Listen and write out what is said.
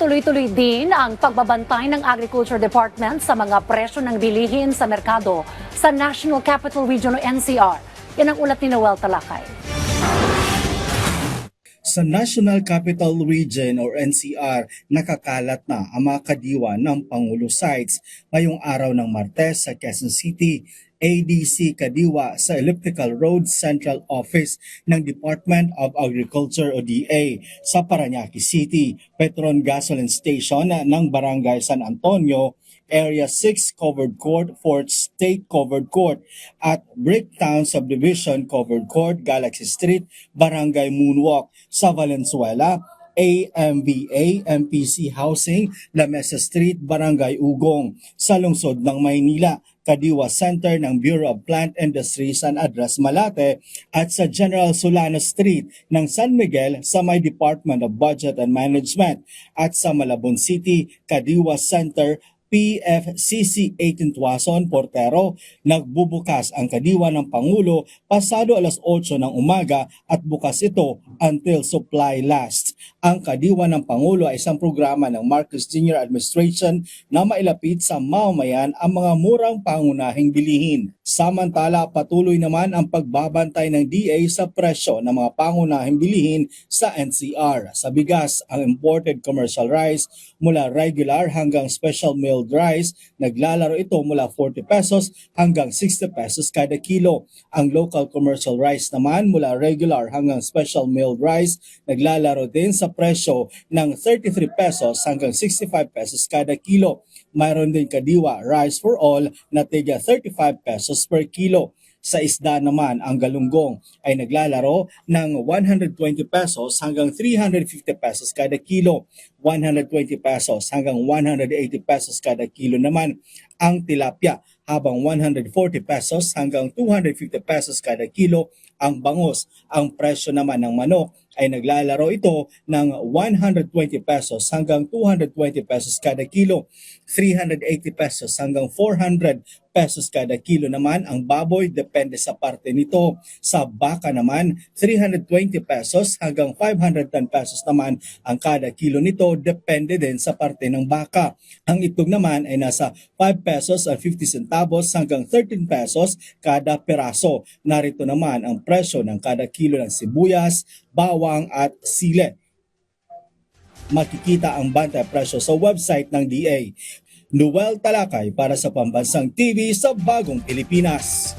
Tuloy-tuloy din ang pagbabantay ng Agriculture Department sa mga presyo ng bilihin sa merkado sa National Capital Region o NCR. Yan ang ulat ni Noel Talakay. Sa National Capital Region or NCR, nakakalat na ang mga kadiwa ng Pangulo sites ngayong araw ng Martes sa Quezon City. ADC Kadiwa sa Elliptical Road Central Office ng Department of Agriculture o DA sa Parañaque City, Petron Gasoline Station ng Barangay San Antonio, Area 6 Covered Court, 4th State Covered Court at Bricktown Subdivision Covered Court, Galaxy Street, Barangay Moonwalk sa Valenzuela, AMBA MPC Housing, La Mesa Street, Barangay Ugong sa lungsod ng Maynila, Kadiwa Center ng Bureau of Plant Industry San Andres Malate at sa General Solano Street ng San Miguel sa may Department of Budget and Management at sa Malabon City, Kadiwa Center PFCC 18 Tuason, Portero. Nagbubukas ang kadiwa ng Pangulo pasado alas 8 ng umaga at bukas ito until supply lasts. Ang kadiwa ng Pangulo ay isang programa ng Marcos Jr. Administration na mailapit sa mamamayan ang mga murang pangunahing bilihin. Samantala, patuloy naman ang pagbabantay ng DA sa presyo ng mga pangunahing bilihin sa NCR. Sa bigas, ang imported commercial rice mula regular hanggang special milled rice, naglalaro ito mula 40 pesos hanggang 60 pesos kada kilo. Ang local commercial rice naman mula regular hanggang special milled rice, naglalaro din sa presyo ng 33 pesos hanggang 65 pesos kada kilo. Mayroon din kadiwa rice for all na tiga 35 pesos per kilo. Sa isda naman, ang galunggong ay naglalaro ng 120 pesos hanggang 350 pesos kada kilo. 120 pesos hanggang 180 pesos kada kilo naman ang tilapia, habang 140 pesos hanggang 250 pesos kada kilo ang bangus. Ang presyo naman ng manok ay naglalaro ito ng 120 pesos hanggang 220 pesos kada kilo. 380 pesos hanggang 400 pesos kada kilo naman ang baboy, depende sa parte nito. Sa baka naman, 320 pesos hanggang 510 pesos naman ang kada kilo nito, depende din sa parte ng baka. Ang itlog naman ay nasa 5 pesos at 50 centavos hanggang 13 pesos kada peraso. Narito naman ang presyo ng kada kilo ng sibuyas, bawang at sile. Makikita ang bantay presyo sa website ng DA. Noel Talakay para sa Pambansang TV sa Bagong Pilipinas.